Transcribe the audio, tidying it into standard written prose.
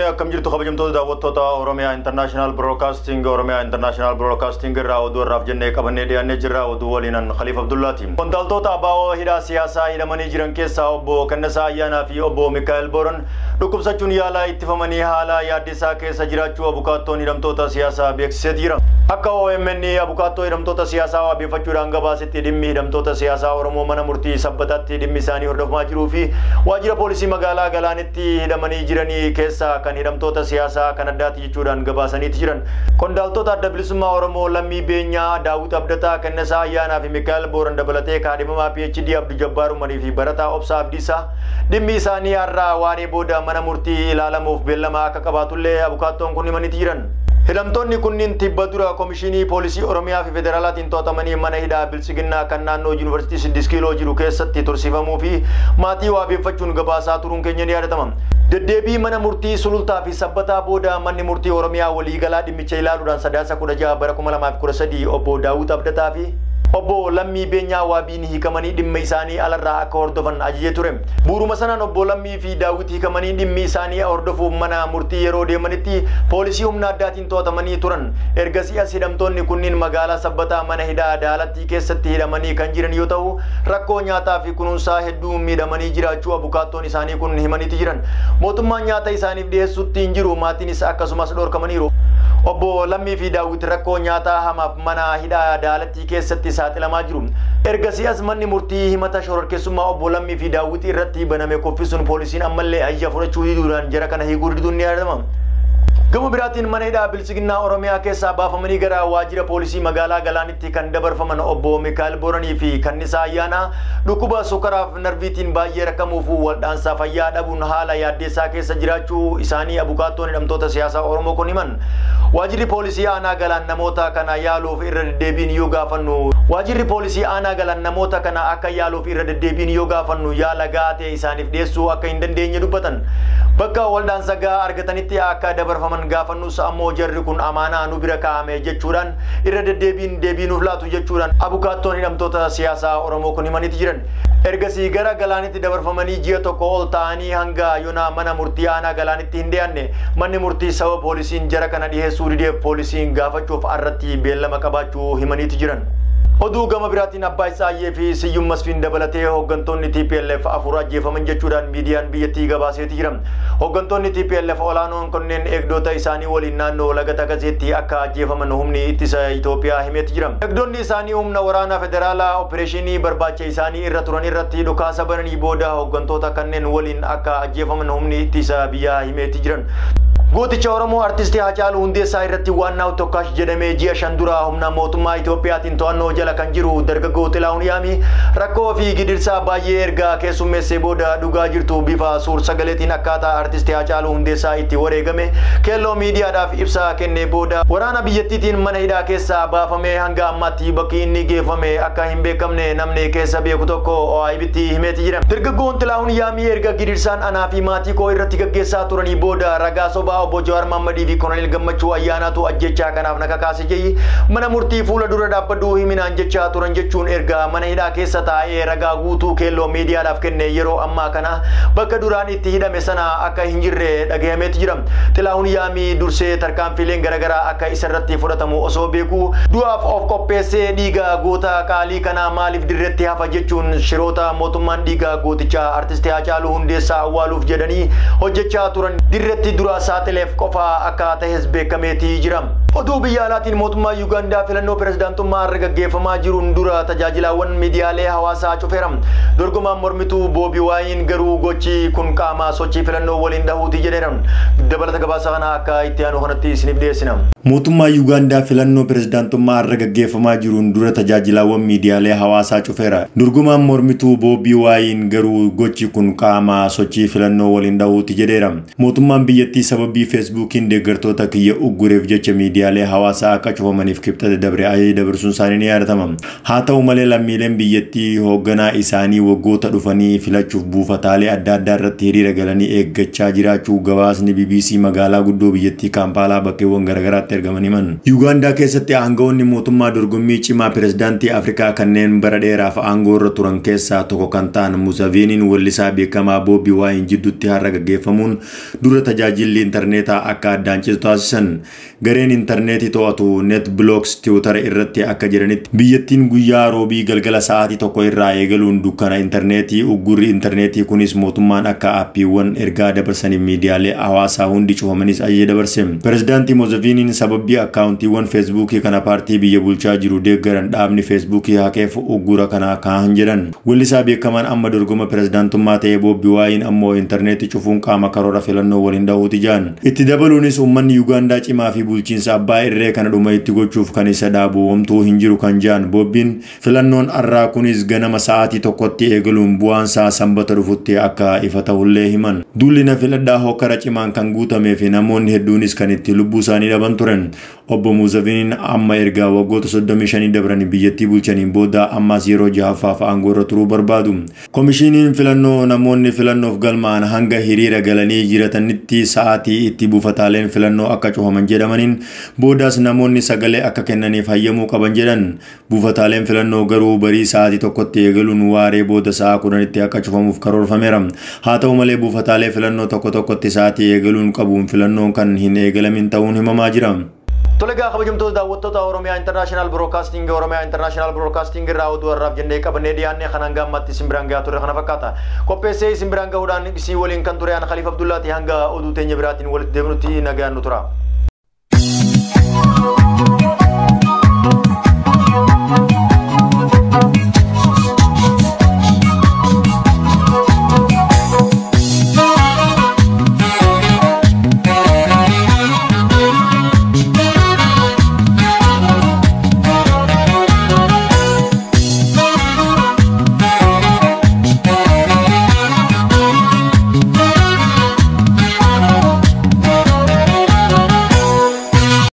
akkam jirtu kabajamtoota daawwattoota Oromiyaa International Broadcasting irraa oduu irraaf jennee qabannee dhiyaannee jirra. Oduu waliinan Khalifa Abdullaati. Qondaaltota ABO hidhaa siyaasaa hidhamanii jiran keessaa obbo Kennesaa Ayyaanaa fi obbo Mikaa'el Booran dhukkubsachuun yaalaa ittifamanii haala yaaddeessaa keessa jiraachuu abukaattoon hidhamtoota siyaasaa beeksisee jira. Akka OMN abukaattoo hidhamtoota siyaasaa wabeeffachuudhaan gabaasetti dhimmi hidhamtoota siyaasaa Oromoo mana murtii sabbataatti dhimmi isaanii hordofamaa jiruu fi waajjira poolisii magaalaa Galaanitti hidhamanii jiranii keessaa kan hidhamtoota siyaasaa kan addaatti jechuudhaan gabaasaniiti jiran. Qondaaltota adda bilisummaa Oromoo Lammii Beenyaa, Daawit Abdataa, Kennesaa Ayyaanaa fi Mikaa'el Booran dabalatee kaadhimamaa PhD Abduu Jabbaar Umarii fi Barataa Obsaa Abdiisaa dhimmi isaanii har'aa waaree booda mana murtii ilaalamuuf beellama akka qabaatullee abukaattoon kun himaniiti jiran. Hidhamtoonni kunniin tibba dura Komishinii Poolisii Oromiyaa fi Federaalaatiin to'atamanii mana hidhaa Bilisiginnaa kan naannoo Yuunivarsiitii 6 kiiloo jiru keessatti tursiifamuu fi maatii wabeeffachuun gabaasaa turuun keenya ni yaadatama. Deddeebii mana murtii sulultaa fi sabbataa booda manni murtii Oromiyaa waliigalaa dhimmicha ilaaluudhaan sadaasa 16 bara 2013 obbo Daawit Abdataa fi obbo Lammii Beenyaa waabiin hiikamanii dhimma isaanii alarraa akka hordofan ajajee ture. Buuruma sanaan obbo Lammii fi Daawit hiikamanii dhimmi isaanii hordofuuf mana murtii yeroo deemanitti poolisii humna addaatiin to'atamanii turan. Ergasii as hidhamtoonni kunniin magaalaa sabbataa mana hidhaa Daalattii keessatti hidhamanii kan jiran yoo ta'u rakkoo nyaataa fi kunuunsaa hedduu miidhamanii jiraachuu abukaattoon isaanii kun himaniiti jiran. Mootummaan nyaata isaaniif dhiyeessuutti hin jiru, maatiinis akkasumas dhorkamaniiru. Obbo Lammii fi Daawit rakkoo nyaataa hamaaf mana hidhaa Daalattii keessatti saaxilamaa jiru. Ergasii as manni murtii himata shororkeessummaa obbo Lammii fi Daawit irratti baname koffisuun poolisiin ammallee ayya fudhachuu diduudhaan jara kana hiikuu diduun ni yaadama. Gama biraatiin mana hidhaa Bilisiginnaa Oromiyaa keessaa baafamanii gara waajjira poolisii magaalaa Galaanitti kan dabarfaman obbo Mikaa'el Booranii fi Kennesaa Ayyaanaa dhukkuba sukaraaf narviitiin baay'ee rakkamuuf waldhaansaa fayyaa dhabuun haala yaaddeessaa keessa jiraachuu isaanii abukaattoon hidhamtoota siyaasaa Oromoo kun himan. Waajjirri poolisii aanaa Galaan namoota kana yaaluuf irra deddeebiin yoo gaafannu akka yaaluuf irra deddeebiin yoo gaafannu yaala gaatee isaaniif dhiyeessuu akka hin dandeenye dubbatan. Bakka waldhaansa gahaa argatanitti akka dabarfaman gaafannus ammoo jarri kun amaanaa nu bira kaa'ame jechuudhaan irra deddeebiin deebiinuuf laatu jechuudhaan abukaattoon hidhamtoota siyaasaa Oromoo kun himaniiti jiran. Ergasii gara Galaanitti dabarfamanii ji'a tokko ol ta'anii hanga yoonaa mana murtii aanaa Galaanitti hin dhiyaanne manni murtii sababa poolisiin jara kana dhiyeessuu dideef poolisiin gaafachuuf irratti beellama qabaachuu himaniiti jiran. Oduu gama biraatiin Abbaa Isaayyee fi Siyyum Masfiin dabalatee hooggantoonni TPLF afur ajjeefaman jechuudhaan miidiyaan biyyattii gabaaseeti jira. Hooggantoonni TPLF olaanoon kunneen eegdota isaanii waliin naannoo laga Tagazeetti akka ajjeefaman humni ittisa Itoophiyaa himeeti jira. Eegdonni isaanii humna waraana federaalaa opereeshinii barbaacha isaanii irra turan irratti dhukaasa bananii booda hooggantoota kanneen waliin akka ajjeefaman humni ittisa biyyaa himeeti jiran. Gooticha Oromoo artistii Haacaaluu Hundeessaa irratti waannaa tokkash jedhamee ji'a 5 dura humna mootummaa Itoophiyaatiin to'annoo jala kan jiru dargaggoo Xilaahun Yaamii rakkoo fi gidirsaa baay'ee erga keessummeessee booda dhugaa jirtu bifa suur sagaleetiin akkaataa artistii Haacaaluu Hundeessaa itti wareegame keelloo miidiyaadhaaf ibsa kennee booda waraana biyyattiitiin mana hidhaa keessaa baafamee hanga ammaatti bakki inni geeffame akka hin beekamne namni keessa beeku tokko OIB'tti himeeti jira. Dargaggoon Xilaahun Yaamii erga gidirsaan anaa fi maatii koo irratti gaggeessaa turanii booda ragaa sobaa obbo Jawaar Maammadii fi Koloneel Gammachuu Ayyaanaatu ajjechaa kanaaf na kakaase jedhi mana murtii fuula dura dhaabbaduu himinaan jechaa turan jechuun erga mana hidhaa keessa taa'ee ragaa guutuu keelloo miidiyaadhaaf kenne yeroo ammaa kana bakka duraan itti hidhame sana akka hin jirre dhagahameeti jira. Xilaahun Yaamii dursee tarkaanfiileen garaagaraa akka isarratti fudhatamu osoo beekuu du'aaf of qopheessee dhiiga goota qaalii kana maaliif dirreetti hafa jechuun shiroota mootummaan dhiiga gootichaa artistii Haacaaluu Hundeessaa awwaaluuf jedhanii hojjechaa turan dirreetti dura saaxileef qofa akka ta'es beekameeti jira. Oduu biyya alaatiin mootummaa Yuugaandaa filannoo pirezidaantummaa irra gaggeeffamaa jiruun dura tajaajilaawwan miidiyaalee hawaasaa cufeera. Dorgomaan mormituu Boobi Waayin garuu gochi kun qaama sochii filannoo waliin dhahuuti jedheera. Dabalata gabaasa kana akka itti aanu kanatti isiniif dhiyeessina. Mootummaa Yuugaandaa filannoo pirezidaantummaa irra gaggeeffamaa jiruun dura tajaajilaawwan miidiyaalee hawaasaa cufeera. Dorgomaan mormituu Boobi Waayin garuu gochi kun qaama sochii filannoo waliin dhahuuti jedheera. Mootummaan biyyattii sababii Facebookiin deeggartoota kiyya uggureef jecha miidiyaalee hawaasaa akka cufamaniif kibxata dabre ayyaana dabarsuun isaanii ni yaadatama. Haa ta'u malee lammiileen biyyattii hoogganaa isaanii waggoota dhufanii filachuuf buufataalee adda addaa irratti hiriira galanii eeggachaa jiraachuu gabaasni BBC magaalaa guddoo biyyattii Kaampaalaa bakkeewwan garaagaraatti argaman himan. Yuugaandaa keessatti aangawoonni mootummaa dorgommii cimaa pirezidaantii Afrikaa kanneen bara dheeraaf aangoo irra turan keessaa tokko kan ta'an Musaveeniin wallisaa beekamaa Boobi Waayin jidduutti har'a gaggeeffamuun dura tajaajilli interneetii intarneetaa akka addaan citu taasisan. Gareen intarneetii to'atu NetBlocks Twitter irratti akka jiranitti biyyattiin guyyaa roobii galgala sa'aatii 1 irraa eegaluun dukkana intarneetii uggurri intarneetii kunis mootummaan akka aappiiwwan ergaa dabarsanii miidiyaalee hawaasaa hundi cufamanis ajaja dabarse. Pireezidaantii Museveniin sababii akkaawuntiiwwan feesbuukii kana paartii biyya bulchaa jiru deeggaran dhaabni feesbuukii haqeef uggura kana kaahan jedhan. Weellisaa beekamaan amma dorgoma pireezidaantummaa ta'ee Bobi Wine ammoo intarneetii cufuun qaama karoora filannoo waliin dhahuuti jaan. Itti dabaluunis uummanni Yuugaandaa cimaa fi bulchiinsa abbaa irree kana dhuma itti gochuuf kan isa dhaabu homtuu hin jiru kan jaan. Bobbiin filannoon arraa kunis ganama sa'aatii 1tti eegaluun bu'aansaa sanbata dhufutti akka ifa ta'ullee himan. Duulli na filadhaa hokkara cimaan kan guutamee fi namoonni hedduunis kan itti lubbuu isaanii dhaban turan. Obbo Museveniin amma ergaa waggoota 35 dabran biyyattii bulchaniin booda ammas yeroo jahaffaaf aangoo irra turuu barbaadu. Komishiniin filannoo namoonni filannoof galmaan hanga hiriira galanii jiratanitti sa'aatii itti buufataaleen filannoo akka cufaman jedhamaniin boodaas namoonni sagalee akka kennaniif hayyamuu qaban jedhan. Buufataaleen filannoo garuu barii sa'aatii 1tti eegaluun waaree booda sa'a 10tti akka cufamuuf karoorfameera. Haa ta'u malee buufataalee filannoo tokkotti sa'aatii eegaluun qabuun filannoon kan hin eegalamin ta'uun himamaa jira. Tolega kabajamtoota daawwattoota Oromiyaa International Broadcasting irraa oduu har'aaf jennee qabannee dhiyaanne kanaan gammatti simbiraan gahaa ture kana fakkaata. Qopheessee simbiraan gahuudhaan isii waliin kan ture Khalifa Abdullaati hanga oduu teenya biraatiin walitti deebinutti nagaan nu tura.